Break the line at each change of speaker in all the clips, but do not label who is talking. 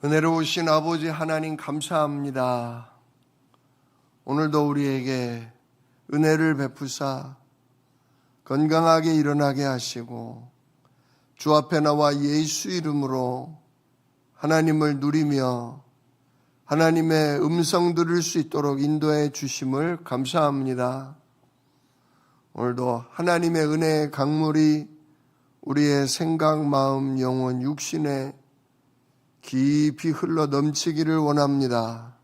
은혜로우신 아버지 하나님 감사합니다. 오늘도 우리에게 은혜를 베푸사 건강하게 일어나게 하시고 주 앞에 나와 예수 이름으로 하나님을 누리며 하나님의 음성 들을 수 있도록 인도해 주심을 감사합니다. 오늘도 하나님의 은혜의 강물이 우리의 생각, 마음, 영혼, 육신에 깊이 흘러 넘치기를 원합니다.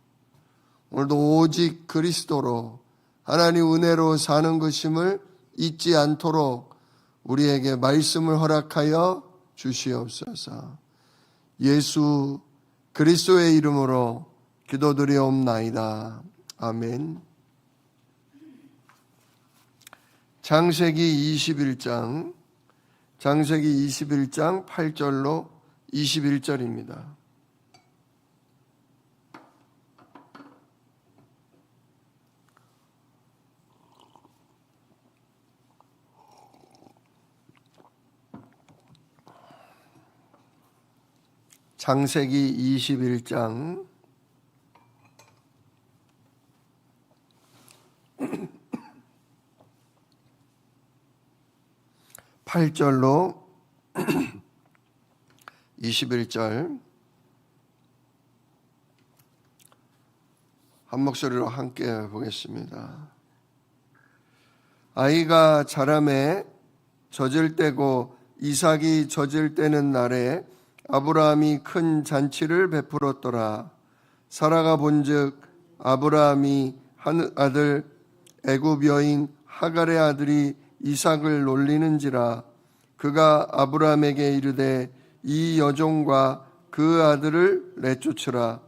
오늘도 오직 그리스도로 하나님 은혜로 사는 것임을 잊지 않도록 우리에게 말씀을 허락하여 주시옵소서. 예수 그리스도의 이름으로 기도드리옵나이다. 아멘. 창세기 21장 8절로 21절입니다. 창세기 21장 8절로 21절 한 목소리로 함께 보겠습니다. 아이가 자라매 젖을 때고 이삭이 젖을 때는 날에 아브라함이 큰 잔치를 베풀었더라. 사라가 본즉 아브라함이 한 아들 애굽 여인 하갈의 아들이 이삭을 놀리는지라. 그가 아브라함에게 이르되 이 여종과 그 아들을 내쫓으라.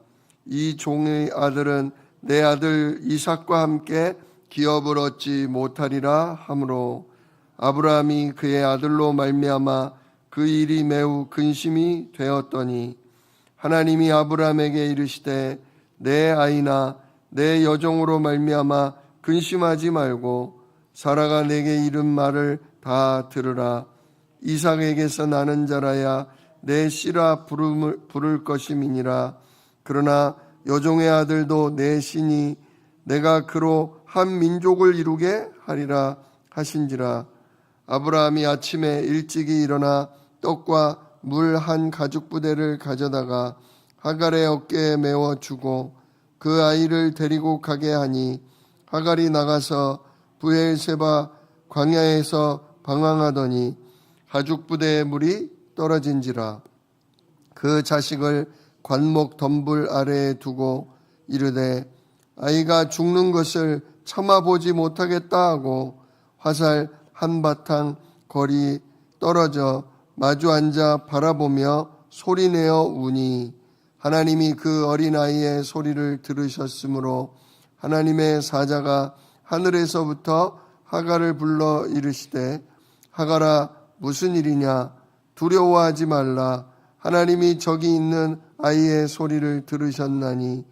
이 종의 아들은 내 아들 이삭과 함께 기업을 얻지 못하리라 하므로 아브라함이 그의 아들로 말미암아 그 일이 매우 근심이 되었더니 하나님이 아브라함에게 이르시되 내 아이나 내 여종으로 말미암아 근심하지 말고 사라가 내게 이른 말을 다 들으라. 이삭에게서 나는 자라야 내 씨라 부를 것임이니라. 그러나 여종의 아들도 내 씨니 내가 그로 한 민족을 이루게 하리라 하신지라. 아브라함이 아침에 일찍이 일어나 떡과 물 한 가죽부대를 가져다가 하갈의 어깨에 메워 주고 그 아이를 데리고 가게 하니 하갈이 나가서 브엘세바 광야에서 방황하더니 가죽부대에 물이 떨어진지라. 그 자식을 관목 덤불 아래에 두고 이르되 아이가 죽는 것을 참아보지 못하겠다 하고 화살 한바탕 거리 떨어져 마주 앉아 바라보며 소리내어 우니 하나님이 그 어린아이의 소리를 들으셨으므로 하나님의 사자가 하늘에서부터 하갈을 불러 이르시되 하갈아 무슨 일이냐 두려워하지 말라. 하나님이 저기 있는 아이의 소리를 들으셨나니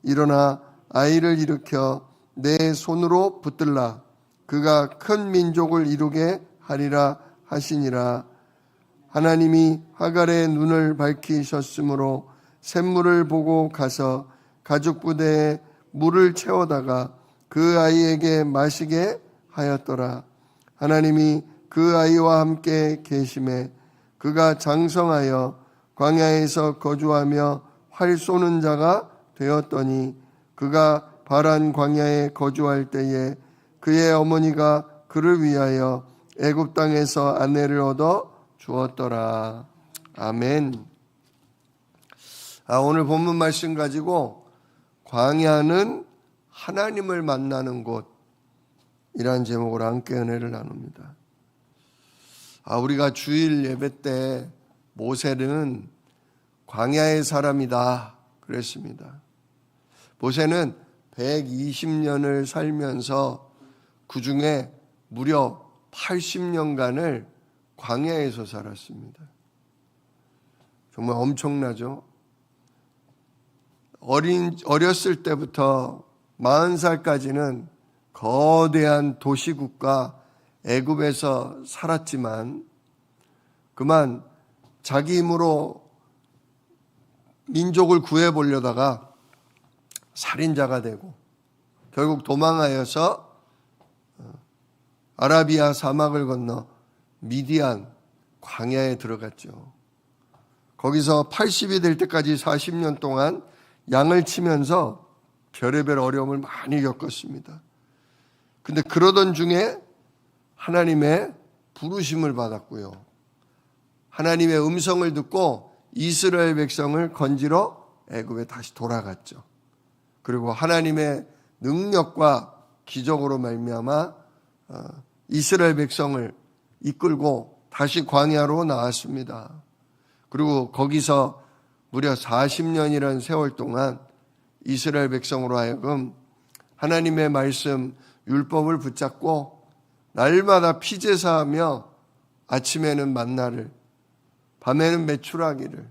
일어나 아이를 일으켜 내 손으로 붙들라. 그가 큰 민족을 이루게 하리라 하시니라. 하나님이 하갈의 눈을 밝히셨으므로 샘물을 보고 가서 가죽부대에 물을 채워다가 그 아이에게 마시게 하였더라. 하나님이 그 아이와 함께 계심에 그가 장성하여 광야에서 거주하며 활 쏘는 자가 되었더니 그가 바란 광야에 거주할 때에 그의 어머니가 그를 위하여 애굽 땅에서 아내를 얻어 주었더라. 아멘. 오늘 본문 말씀 가지고 광야는 하나님을 만나는 곳이라는 제목으로 함께 은혜를 나눕니다. 우리가 주일 예배 때 모세는 광야의 사람이다 그랬습니다. 모세는 120년을 살면서 그 중에 무려 80년간을 광야에서 살았습니다. 정말 엄청나죠? 어렸을 때부터 40살까지는 거대한 도시국가 애굽에서 살았지만 그만 자기 힘으로 민족을 구해보려다가 살인자가 되고 결국 도망하여서 아라비아 사막을 건너 미디안 광야에 들어갔죠. 거기서 80이 될 때까지 40년 동안 양을 치면서 별의별 어려움을 많이 겪었습니다. 근데 그러던 중에 하나님의 부르심을 받았고요. 하나님의 음성을 듣고 이스라엘 백성을 건지러 애굽에 다시 돌아갔죠. 그리고 하나님의 능력과 기적으로 말미암아 이스라엘 백성을 이끌고 다시 광야로 나왔습니다. 그리고 거기서 무려 40년이라는 세월 동안 이스라엘 백성으로 하여금 하나님의 말씀 율법을 붙잡고 날마다 피제사하며 아침에는 만나를, 밤에는 메추라기를,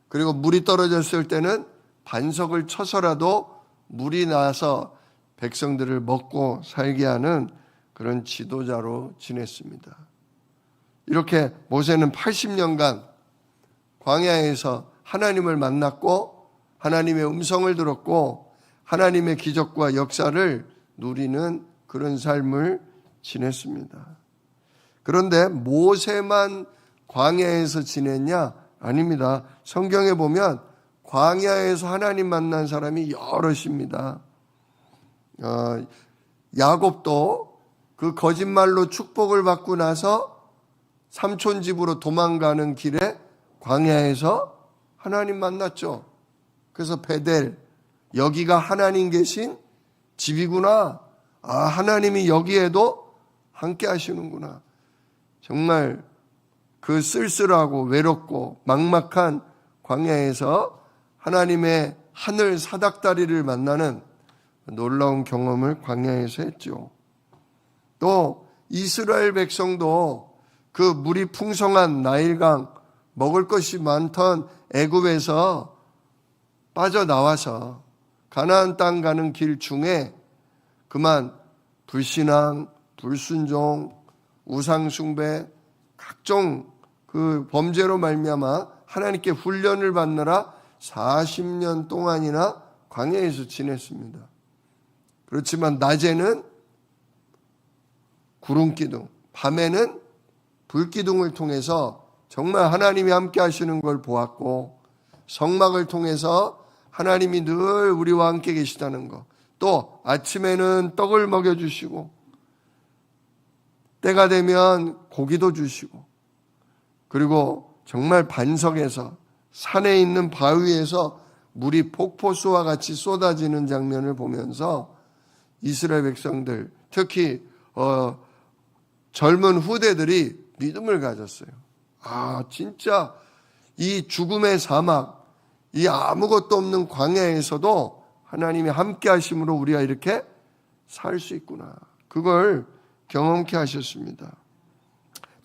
그리고 물이 떨어졌을 때는 반석을 쳐서라도 물이 나서 백성들을 먹고 살게 하는 그런 지도자로 지냈습니다. 이렇게 모세는 80년간 광야에서 하나님을 만났고 하나님의 음성을 들었고 하나님의 기적과 역사를 누리는 그런 삶을 지냈습니다. 그런데 모세만 광야에서 지냈냐? 아닙니다. 성경에 보면 광야에서 하나님 만난 사람이 여럿입니다. 야곱도 그 거짓말로 축복을 받고 나서 삼촌 집으로 도망가는 길에 광야에서 하나님 만났죠. 그래서 베델, 여기가 하나님 계신 집이구나. 아, 하나님이 여기에도 함께 하시는구나. 정말 그 쓸쓸하고 외롭고 막막한 광야에서 하나님의 하늘 사닥다리를 만나는 놀라운 경험을 광야에서 했죠. 또 이스라엘 백성도 그 물이 풍성한 나일강, 먹을 것이 많던 애굽에서 빠져나와서 가나안 땅 가는 길 중에 그만 불신앙, 불순종, 우상숭배, 각종 그 범죄로 말미암아 하나님께 훈련을 받느라 40년 동안이나 광야에서 지냈습니다. 그렇지만 낮에는 구름기둥, 밤에는 불기둥을 통해서 정말 하나님이 함께 하시는 걸 보았고 성막을 통해서 하나님이 늘 우리와 함께 계시다는 것, 또 아침에는 떡을 먹여주시고 때가 되면 고기도 주시고 그리고 정말 반석에서 산에 있는 바위에서 물이 폭포수와 같이 쏟아지는 장면을 보면서 이스라엘 백성들, 특히 젊은 후대들이 믿음을 가졌어요. 아, 진짜 이 죽음의 사막, 이 아무것도 없는 광야에서도 하나님이 함께 하심으로 우리가 이렇게 살 수 있구나. 그걸 경험케 하셨습니다.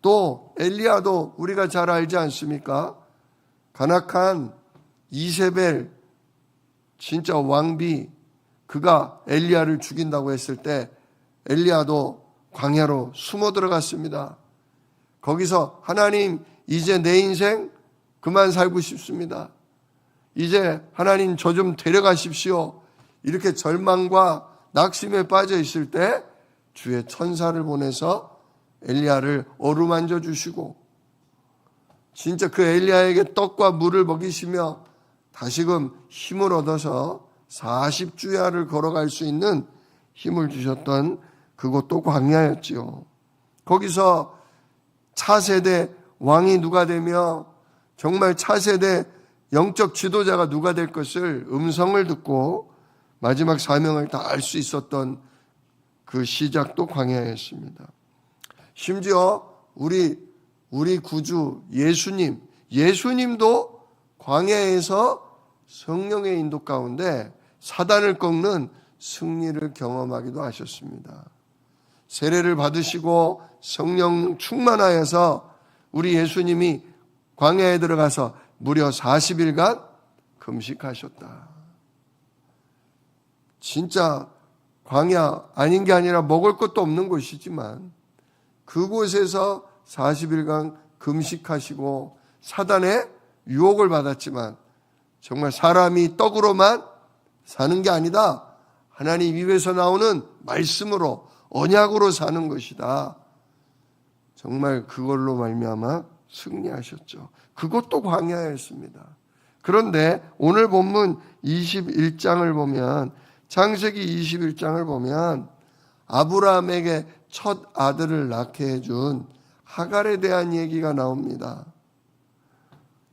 또 엘리야도 우리가 잘 알지 않습니까? 간악한 이세벨, 진짜 왕비, 그가 엘리야를 죽인다고 했을 때 엘리야도 광야로 숨어 들어갔습니다. 거기서 하나님, 이제 내 인생 그만 살고 싶습니다. 이제 하나님 저 좀 데려가십시오. 이렇게 절망과 낙심에 빠져 있을 때 주의 천사를 보내서 엘리야를 어루만져 주시고 진짜 그 엘리야에게 떡과 물을 먹이시며 다시금 힘을 얻어서 40주야를 걸어갈 수 있는 힘을 주셨던 그것도 광야였지요. 거기서 차세대 왕이 누가 되며 정말 차세대 영적 지도자가 누가 될 것을 음성을 듣고 마지막 사명을 다할 수 있었던 그 시작도 광야였습니다. 심지어 우리 구주 예수님도 광야에서 성령의 인도 가운데 사단을 꺾는 승리를 경험하기도 하셨습니다. 세례를 받으시고 성령 충만하여서 우리 예수님이 광야에 들어가서 무려 40일간 금식하셨다. 진짜 광야 아닌 게 아니라 먹을 것도 없는 곳이지만 그곳에서 40일간 금식하시고 사단의 유혹을 받았지만 정말 사람이 떡으로만 사는 게 아니다. 하나님 입에서 나오는 말씀으로, 언약으로 사는 것이다. 정말 그걸로 말미암아 승리하셨죠. 그것도 광야였습니다. 그런데 오늘 본문 21장을 보면, 창세기 21장을 보면 아브라함에게 첫 아들을 낳게 해준 하갈에 대한 얘기가 나옵니다.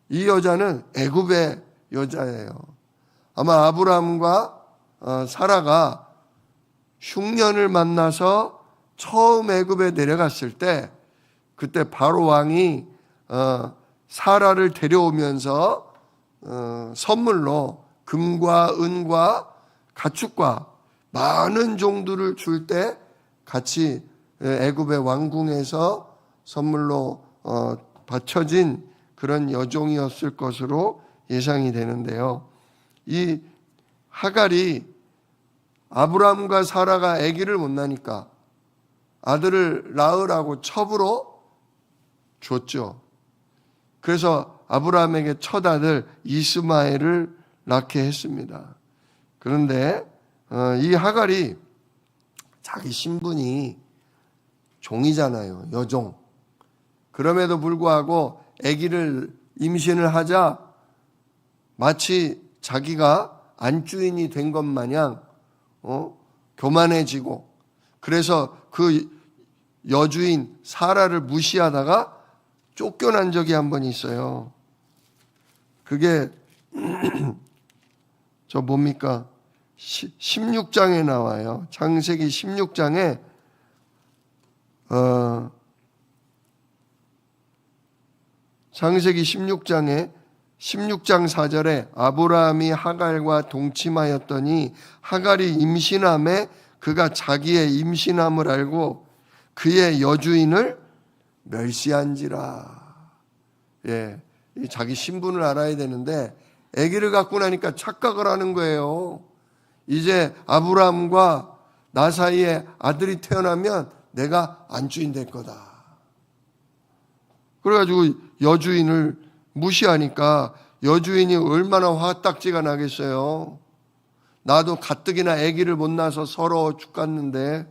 이 여자는 애굽의 여자예요. 아마 아브라함과 사라가 흉년을 만나서 처음 애굽에 내려갔을 때, 그때 바로 왕이 사라를 데려오면서 선물로 금과 은과 가축과 많은 종들을 줄 때 같이 애굽의 왕궁에서 선물로 바쳐진 그런 여종이었을 것으로 예상이 되는데요. 이 하갈이 아브라함과 사라가 아기를 못 낳으니까 아들을 낳으라고 첩으로 줬죠. 그래서 아브라함에게 첫 아들 이스마엘을 낳게 했습니다. 그런데 이 하갈이 자기 신분이 종이잖아요. 여종. 그럼에도 불구하고 아기를 임신을 하자 마치 자기가 안주인이 된 것 마냥 교만해지고, 그래서 그 여주인 사라를 무시하다가 쫓겨난 적이 한 번 있어요. 그게 저 뭡니까? 16장에 나와요. 창세기 16장에 창세기 16장에 16장 4절에 아브라함이 하갈과 동침하였더니 하갈이 임신함에 그가 자기의 임신함을 알고 그의 여주인을 멸시한지라. 예, 자기 신분을 알아야 되는데 아기를 갖고 나니까 착각을 하는 거예요. 이제 아브라함과 나 사이에 아들이 태어나면 내가 안주인 될 거다. 그래가지고 여주인을 무시하니까 여주인이 얼마나 화딱지가 나겠어요. 나도 가뜩이나 아기를 못 낳아서 서러워 죽겠는데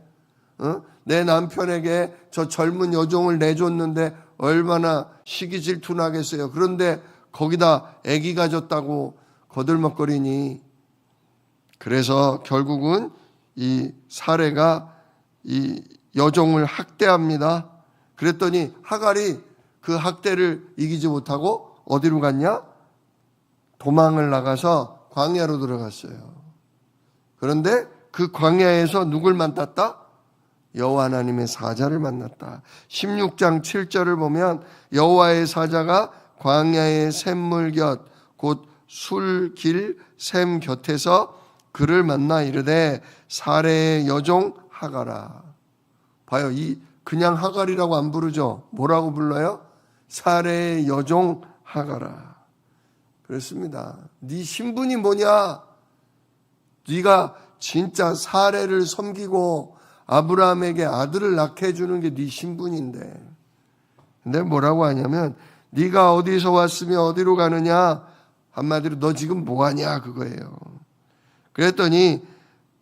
내 남편에게 저 젊은 여종을 내줬는데 얼마나 시기 질투 나겠어요. 그런데 거기다 아기 가졌다고 거들먹거리니, 그래서 결국은 이 사례가 이 여종을 학대합니다. 그랬더니 하갈이 그 학대를 이기지 못하고 어디로 갔냐? 도망을 나가서 광야로 들어갔어요. 그런데 그 광야에서 누굴 만났다? 여호와 하나님의 사자를 만났다. 16장 7절을 보면 여호와의 사자가 광야의 샘물 곁 곧 술길 샘 곁에서 그를 만나 이르되 사레의 여종 하갈아. 봐요, 이 그냥 하갈이라고 안 부르죠. 뭐라고 불러요? 사레의 여종 하갈아. 그렇습니다. 네 신분이 뭐냐? 네가 진짜 사레를 섬기고 아브라함에게 아들을 낳게 해주는 게 네 신분인데. 근데 뭐라고 하냐면 네가 어디서 왔으며 어디로 가느냐? 한마디로 너 지금 뭐하냐 그거예요. 그랬더니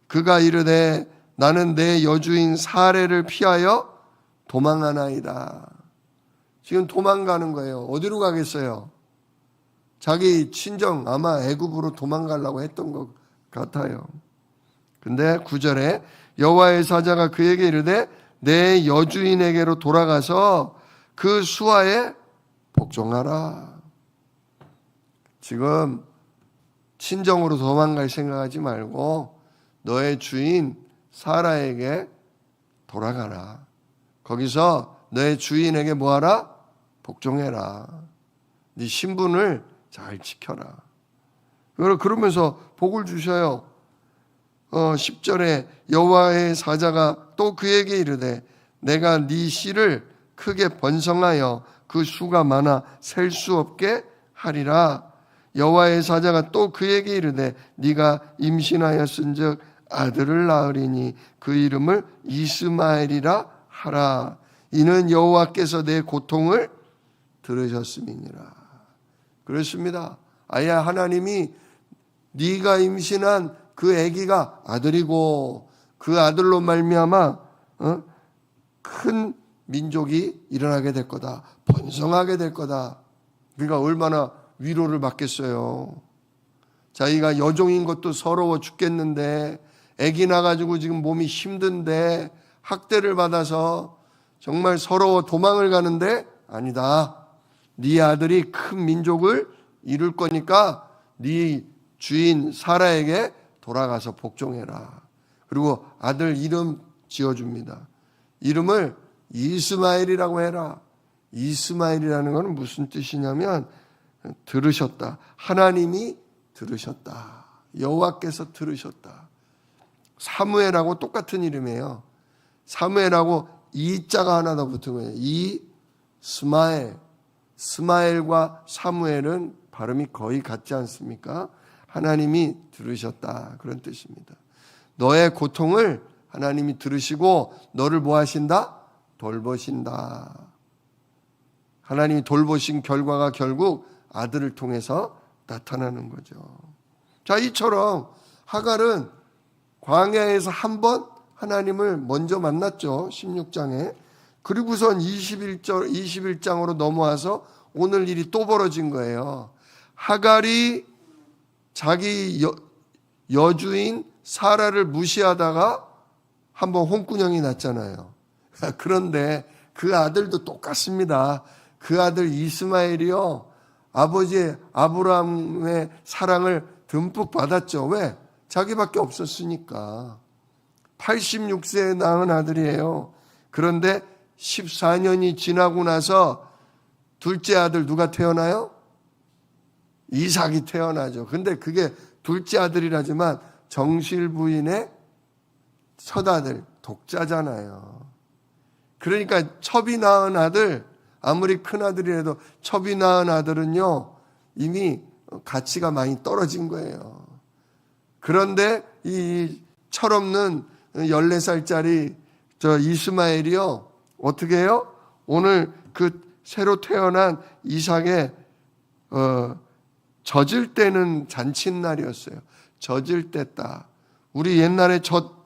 그가 이르되 나는 내 여주인 사레를 피하여 도망하나이다. 지금 도망가는 거예요. 어디로 가겠어요? 자기 친정 아마 애굽으로 도망가려고 했던 것 같아요. 근데 9절에 여호와의 사자가 그에게 이르되 내 여주인에게로 돌아가서 그 수하에 복종하라. 지금 친정으로 도망갈 생각하지 말고 너의 주인 사라에게 돌아가라. 거기서 너의 주인에게 뭐하라? 복종해라. 네 신분을 잘 지켜라. 그러면서 복을 주셔요. 10절에 여호와의 사자가 또 그에게 이르되 내가 네 씨를 크게 번성하여 그 수가 많아 셀 수 없게 하리라. 여호와의 사자가 또 그에게 이르되 네가 임신하였은즉 아들을 낳으리니 그 이름을 이스마엘이라 하라. 이는 여호와께서 내 고통을 들으셨음이니라. 그렇습니다. 아예 하나님이 네가 임신한 그 아기가 아들이고 그 아들로 말미암아 큰 민족이 일어나게 될 거다. 번성하게 될 거다. 그러니까 얼마나 위로를 받겠어요. 자기가 여종인 것도 서러워 죽겠는데 아기 낳아가지고 지금 몸이 힘든데 학대를 받아서 정말 서러워 도망을 가는데 아니다. 네 아들이 큰 민족을 이룰 거니까 네 주인 사라에게 돌아가서 복종해라. 그리고 아들 이름 지어줍니다. 이름을 이스마엘이라고 해라. 이스마엘이라는 것은 무슨 뜻이냐면 들으셨다. 하나님이 들으셨다. 여호와께서 들으셨다. 사무엘하고 똑같은 이름이에요. 사무엘하고 이자가 하나 더 붙은 거예요. 이스마엘. 스마엘과 사무엘은 발음이 거의 같지 않습니까? 하나님이 들으셨다. 그런 뜻입니다. 너의 고통을 하나님이 들으시고 너를 뭐 하신다? 돌보신다. 하나님이 돌보신 결과가 결국 아들을 통해서 나타나는 거죠. 자, 이처럼 하갈은 광야에서 한 번 하나님을 먼저 만났죠. 16장에. 그리고선 21장으로 넘어와서 오늘 일이 또 벌어진 거예요. 하갈이 자기 여주인 사라를 무시하다가 한번 홍군형이 났잖아요. 그런데 그 아들도 똑같습니다. 그 아들 이스마엘이요. 아버지 아브라함의 사랑을 듬뿍 받았죠. 왜? 자기밖에 없었으니까. 86세에 낳은 아들이에요. 그런데 14년이 지나고 나서 둘째 아들 누가 태어나요? 이삭이 태어나죠. 근데 그게 둘째 아들이라지만 정실 부인의 첫아들, 독자잖아요. 그러니까 첩이 낳은 아들, 아무리 큰 아들이라도 첩이 낳은 아들은요, 이미 가치가 많이 떨어진 거예요. 그런데 이 철없는 14살짜리 저 이스마엘이요, 어떻게 해요? 오늘 그 새로 태어난 이삭의 젖을 때는 잔칫날이었어요. 젖을 뗐다. 우리 옛날에 젖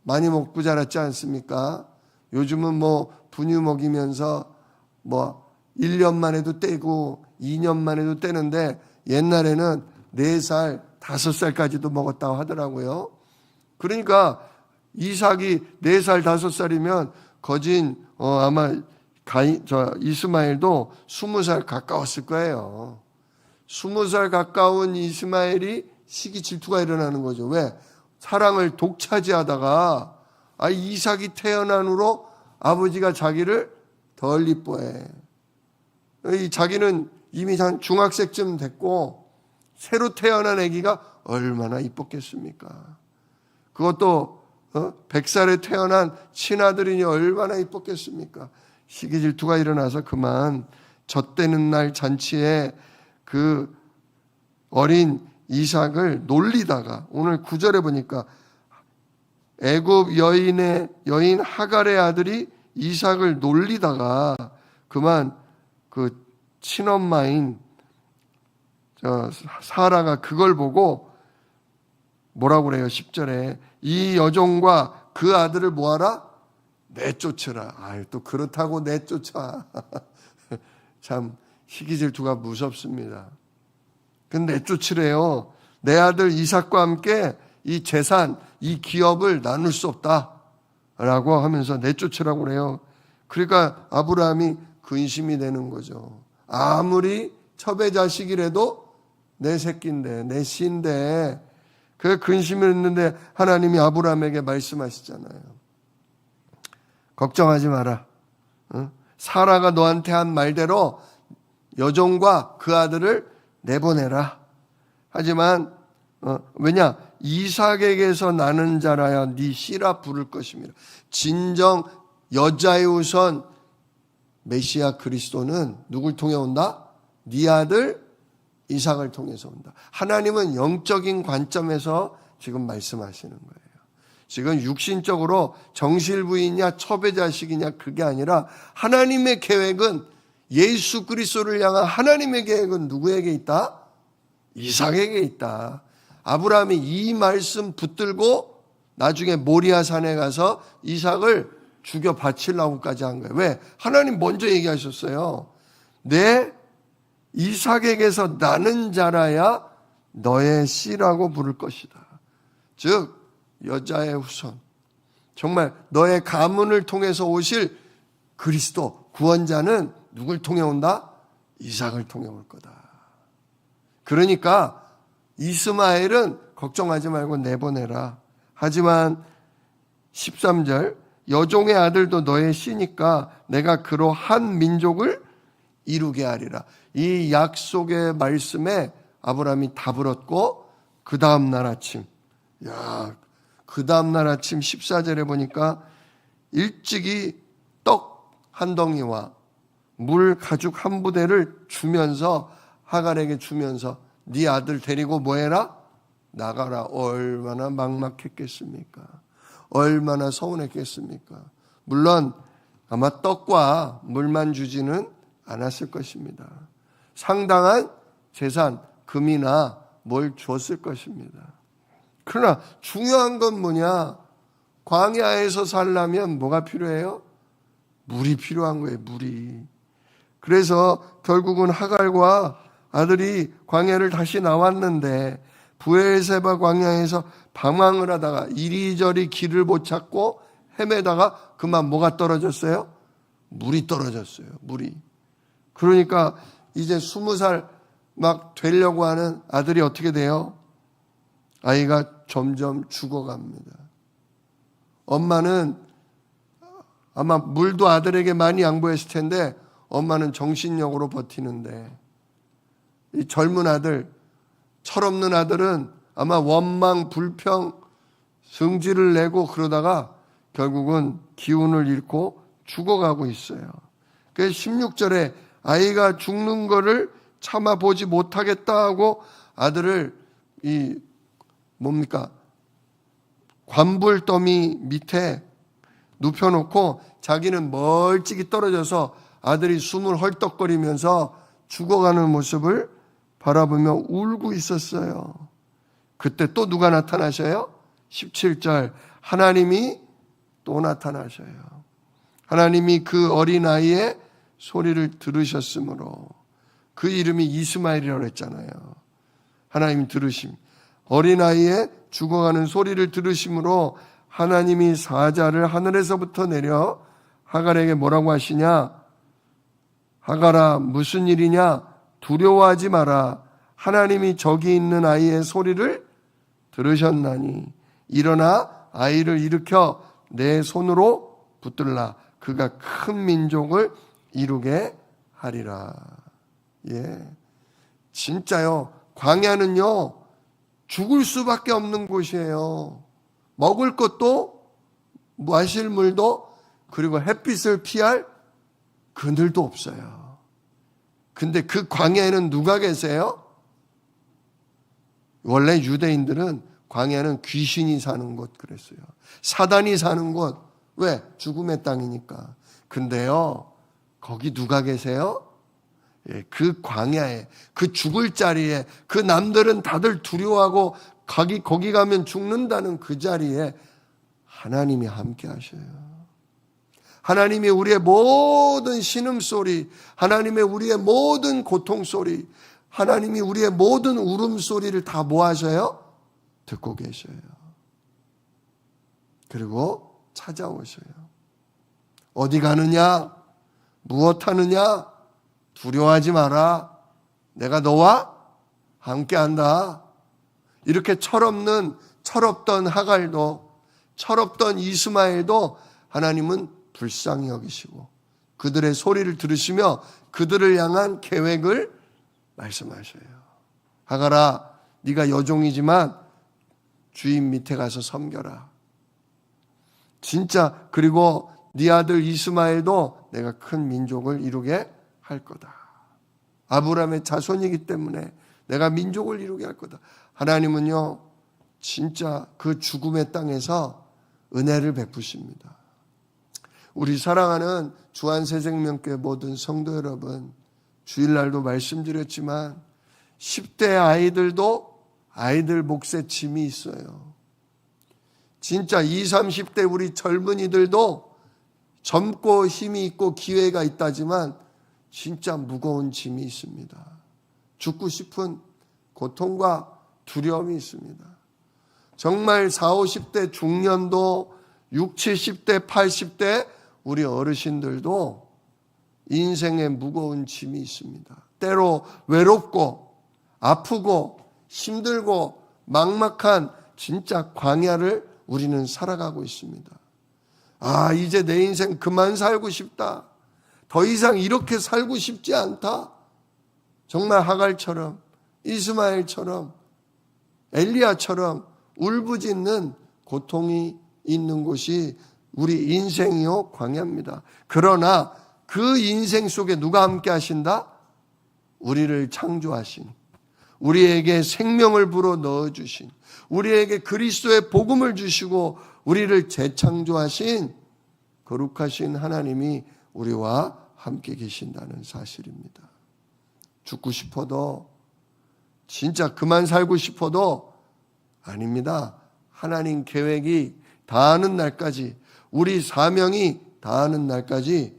많이 먹고 자랐지 않습니까? 요즘은 뭐 분유 먹이면서 뭐 1년만 해도 떼고 2년만 해도 떼는데 옛날에는 4살, 5살까지도 먹었다고 하더라고요. 그러니까 이삭이 4살, 5살이면 거진 아마 이스마엘도 20살 가까웠을 거예요. 20살 가까운 이스마엘이 시기 질투가 일어나는 거죠. 왜? 사랑을 독차지하다가 이삭이 태어난 후로 아버지가 자기를 덜 이뻐해. 자기는 이미 한 중학생쯤 됐고 새로 태어난 아기가 얼마나 이뻤겠습니까? 그것도 100살에 태어난 친아들이니 얼마나 이뻤겠습니까? 시기 질투가 일어나서 그만 젖대는 날 잔치에 그 어린 이삭을 놀리다가 오늘 9절에 보니까 애굽 여인 하갈의 아들이 이삭을 놀리다가 그만 그 친엄마인 사라가 그걸 보고 뭐라고 그래요? 10절에 이 여종과 그 아들을 뭐하라? 내쫓으라. 또 그렇다고 내쫓아. 참 시기질투가 무섭습니다. 근데 내쫓으래요. 내 아들 이삭과 함께 이 재산, 이 기업을 나눌 수 없다라고 하면서 내쫓으라고 그래요. 그러니까 아브라함이 근심이 되는 거죠. 아무리 첩의 자식이라도 내 새끼인데, 내 씨인데, 그 근심이 있는데 하나님이 아브라함에게 말씀하시잖아요. 걱정하지 마라. 사라가 너한테 한 말대로 여종과 그 아들을 내보내라. 하지만 왜냐? 이삭에게서 나는 자라야 네 씨라 부를 것입니다. 진정 여자의 우선 메시아 그리스도는 누굴 통해 온다? 네 아들 이삭을 통해서 온다. 하나님은 영적인 관점에서 지금 말씀하시는 거예요. 지금 육신적으로 정실부이냐 첩의 자식이냐 그게 아니라 하나님의 계획은 예수 그리스도를 향한 하나님의 계획은 누구에게 있다? 이삭에게 있다. 아브라함이 이 말씀 붙들고 나중에 모리아 산에 가서 이삭을 죽여 바치려고까지 한 거예요. 왜? 하나님 먼저 얘기하셨어요. 내 이삭에게서 나는 자라야 너의 씨라고 부를 것이다. 즉 여자의 후손, 정말 너의 가문을 통해서 오실 그리스도 구원자는 누굴 통해 온다? 이삭을 통해 올 거다. 그러니까 이스마엘은 걱정하지 말고 내보내라. 하지만 13절 여종의 아들도 너의 씨니까 내가 그로 한 민족을 이루게 하리라. 이 약속의 말씀에 아브라함이 답을 얻고 그 다음날 아침, 그 다음날 아침 14절에 보니까 일찍이 떡 한 덩이와 물 가죽 한 부대를 주면서 하갈에게 주면서 네 아들 데리고 뭐해라? 나가라. 얼마나 막막했겠습니까? 얼마나 서운했겠습니까? 물론 아마 떡과 물만 주지는 않았을 것입니다. 상당한 재산, 금이나 뭘 줬을 것입니다. 그러나 중요한 건 뭐냐? 광야에서 살려면 뭐가 필요해요? 물이 필요한 거예요, 물이. 그래서 결국은 하갈과 아들이 광야를 다시 나왔는데 브엘세바 광야에서 방황을 하다가 이리저리 길을 못 찾고 헤매다가 그만 뭐가 떨어졌어요? 물이 떨어졌어요, 물이. 그러니까 이제 20살 막 되려고 하는 아들이 어떻게 돼요? 아이가 점점 죽어갑니다. 엄마는 아마 물도 아들에게 많이 양보했을 텐데 엄마는 정신력으로 버티는데 이 젊은 아들, 철없는 아들은 아마 원망, 불평, 성질을 내고 그러다가 결국은 기운을 잃고 죽어가고 있어요. 그래서 16절에 아이가 죽는 거를 참아보지 못하겠다 하고 아들을 관불더미 밑에 눕혀놓고 자기는 멀찍이 떨어져서 아들이 숨을 헐떡거리면서 죽어가는 모습을 바라보며 울고 있었어요. 그때 또 누가 나타나셔요? 17절 하나님이 또 나타나셔요. 하나님이 그 어린아이의 소리를 들으셨으므로 그 이름이 이스마엘이라고 했잖아요. 하나님 들으심. 어린아이의 죽어가는 소리를 들으심으로 하나님이 사자를 하늘에서부터 내려 하갈에게 뭐라고 하시냐? 하갈아 무슨 일이냐? 두려워하지 마라. 하나님이 저기 있는 아이의 소리를 들으셨나니 일어나 아이를 일으켜 내 손으로 붙들라. 그가 큰 민족을 이루게 하리라. 예, 진짜요. 광야는요 죽을 수밖에 없는 곳이에요. 먹을 것도 마실 물도 그리고 햇빛을 피할 그늘도 없어요. 근데 그 광야에는 누가 계세요? 원래 유대인들은 광야는 귀신이 사는 곳 그랬어요. 사단이 사는 곳. 왜? 죽음의 땅이니까. 근데요 거기 누가 계세요? 예, 그 광야에, 그 죽을 자리에, 그 남들은 다들 두려워하고 거기 가면 죽는다는 그 자리에 하나님이 함께 하셔요. 하나님이 우리의 모든 신음소리, 하나님의 우리의 모든 고통소리, 하나님이 우리의 모든 울음소리를 다 뭐 하셔요? 듣고 계셔요. 그리고 찾아오셔요. 어디 가느냐? 무엇 하느냐? 두려워하지 마라. 내가 너와 함께한다. 이렇게 철없던 하갈도, 철없던 이스마엘도 하나님은 불쌍히 여기시고 그들의 소리를 들으시며 그들을 향한 계획을 말씀하셔요. 하갈아, 네가 여종이지만 주인 밑에 가서 섬겨라. 진짜. 그리고 네 아들 이스마엘도 내가 큰 민족을 이루게 할 거다. 아브라함의 자손이기 때문에 내가 민족을 이루게 할 거다. 하나님은요 진짜 그 죽음의 땅에서 은혜를 베푸십니다. 우리 사랑하는 주안새생명교회 모든 성도 여러분, 주일날도 말씀드렸지만 10대 아이들도 아이들 몫에 짐이 있어요. 진짜 20, 30대 우리 젊은이들도 젊고 힘이 있고 기회가 있다지만 진짜 무거운 짐이 있습니다. 죽고 싶은 고통과 두려움이 있습니다. 정말 40, 50대 중년도 60, 70대, 80대 우리 어르신들도 인생에 무거운 짐이 있습니다. 때로 외롭고 아프고 힘들고 막막한 진짜 광야를 우리는 살아가고 있습니다. 아, 이제 내 인생 그만 살고 싶다. 더 이상 이렇게 살고 싶지 않다. 정말 하갈처럼, 이스마엘처럼, 엘리야처럼 울부짖는 고통이 있는 곳이 우리 인생이요 광야입니다. 그러나 그 인생 속에 누가 함께 하신다? 우리를 창조하신, 우리에게 생명을 불어 넣어주신, 우리에게 그리스도의 복음을 주시고 우리를 재창조하신 거룩하신 하나님이 우리와 함께 계신다는 사실입니다. 죽고 싶어도, 진짜 그만 살고 싶어도 아닙니다. 하나님 계획이 다하는 날까지, 우리 사명이 다하는 날까지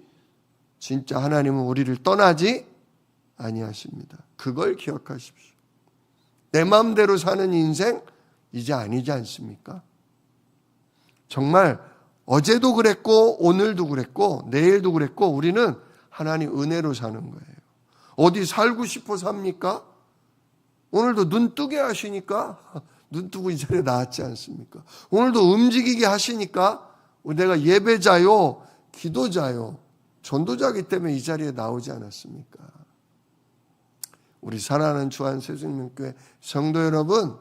진짜 하나님은 우리를 떠나지 아니하십니다. 그걸 기억하십시오. 내 마음대로 사는 인생 이제 아니지 않습니까? 정말 어제도 그랬고 오늘도 그랬고 내일도 그랬고 우리는 하나님 은혜로 사는 거예요. 어디 살고 싶어 삽니까? 오늘도 눈 뜨게 하시니까 눈 뜨고 이 자리에 나왔지 않습니까? 오늘도 움직이게 하시니까 내가 예배자요, 기도자요, 전도자이기 때문에 이 자리에 나오지 않았습니까? 우리 사랑하는 주안새생명교회 성도 여러분,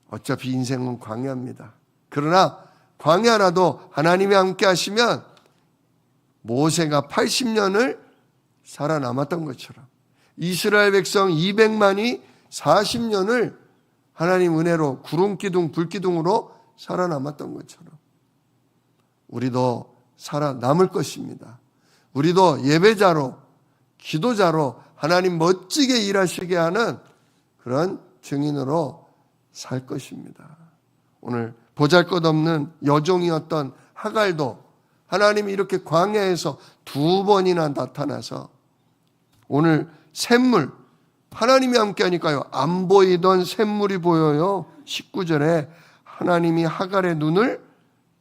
어차피 인생은 광야입니다. 그러나 광야라도 하나님이 함께 하시면 모세가 80년을 살아남았던 것처럼 이스라엘 백성 200만이 40년을 하나님 은혜로 구름기둥 불기둥으로 살아남았던 것처럼 우리도 살아남을 것입니다. 우리도 예배자로 기도자로 하나님 멋지게 일하시게 하는 그런 증인으로 살 것입니다. 오늘 보잘것없는 여종이었던 하갈도 하나님이 이렇게 광야에서 2번이나 나타나서 오늘 샘물, 하나님이 함께 하니까요, 안 보이던 샘물이 보여요. 19절에 하나님이 하갈의 눈을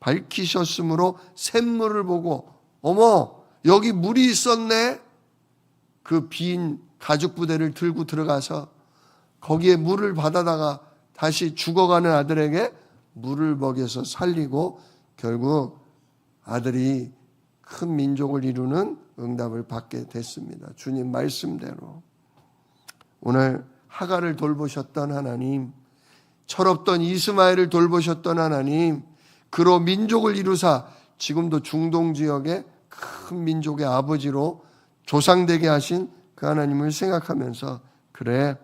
밝히셨으므로 샘물을 보고 어머, 여기 물이 있었네. 그 빈 가죽 부대를 들고 들어가서 거기에 물을 받아다가 다시 죽어가는 아들에게 물을 먹여서 살리고 결국 아들이 큰 민족을 이루는 응답을 받게 됐습니다. 주님 말씀대로. 오늘 하갈을 돌보셨던 하나님, 철없던 이스마엘을 돌보셨던 하나님, 그로 민족을 이루사 지금도 중동 지역의 큰 민족의 아버지로 조상되게 하신 그 하나님을 생각하면서 그래,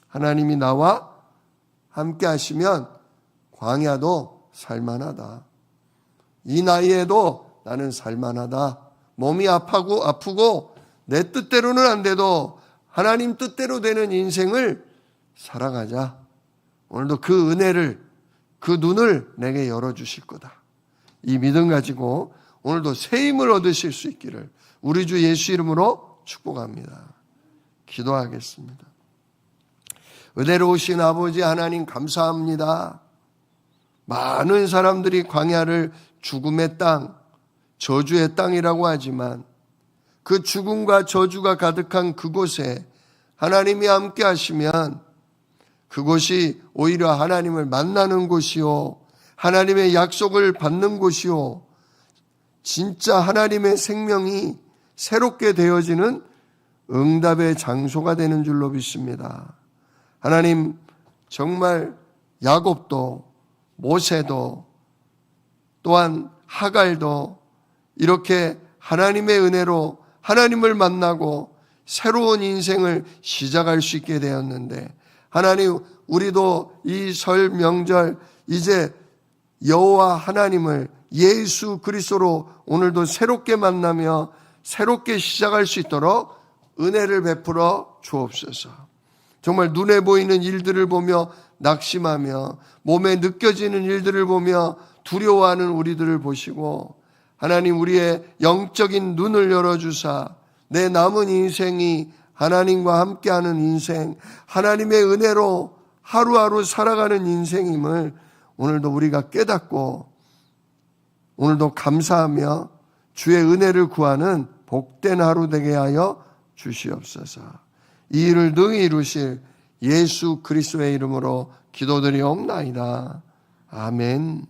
하나님이 나와 함께 하시면 광야도 살만하다. 이 나이에도 나는 살만하다. 몸이 아프고 내 뜻대로는 안 돼도 하나님 뜻대로 되는 인생을 살아가자. 오늘도 그 은혜를, 그 눈을 내게 열어주실 거다. 이 믿음 가지고 오늘도 새 힘을 얻으실 수 있기를 우리 주 예수 이름으로 축복합니다. 기도하겠습니다. 은혜로우신 아버지 하나님 감사합니다. 많은 사람들이 광야를 죽음의 땅, 저주의 땅이라고 하지만 그 죽음과 저주가 가득한 그곳에 하나님이 함께 하시면 그곳이 오히려 하나님을 만나는 곳이요, 하나님의 약속을 받는 곳이요, 진짜 하나님의 생명이 새롭게 되어지는 응답의 장소가 되는 줄로 믿습니다. 하나님, 정말 야곱도 모세도 또한 하갈도 이렇게 하나님의 은혜로 하나님을 만나고 새로운 인생을 시작할 수 있게 되었는데, 하나님, 우리도 이 설 명절 이제 여호와 하나님을 예수 그리스도로 오늘도 새롭게 만나며 새롭게 시작할 수 있도록 은혜를 베풀어 주옵소서. 정말 눈에 보이는 일들을 보며 낙심하며 몸에 느껴지는 일들을 보며 두려워하는 우리들을 보시고 하나님 우리의 영적인 눈을 열어주사 내 남은 인생이 하나님과 함께하는 인생, 하나님의 은혜로 하루하루 살아가는 인생임을 오늘도 우리가 깨닫고 오늘도 감사하며 주의 은혜를 구하는 복된 하루 되게 하여 주시옵소서. 이 일을 능히 이루실 예수 그리스도의 이름으로 기도드리옵나이다. 아멘.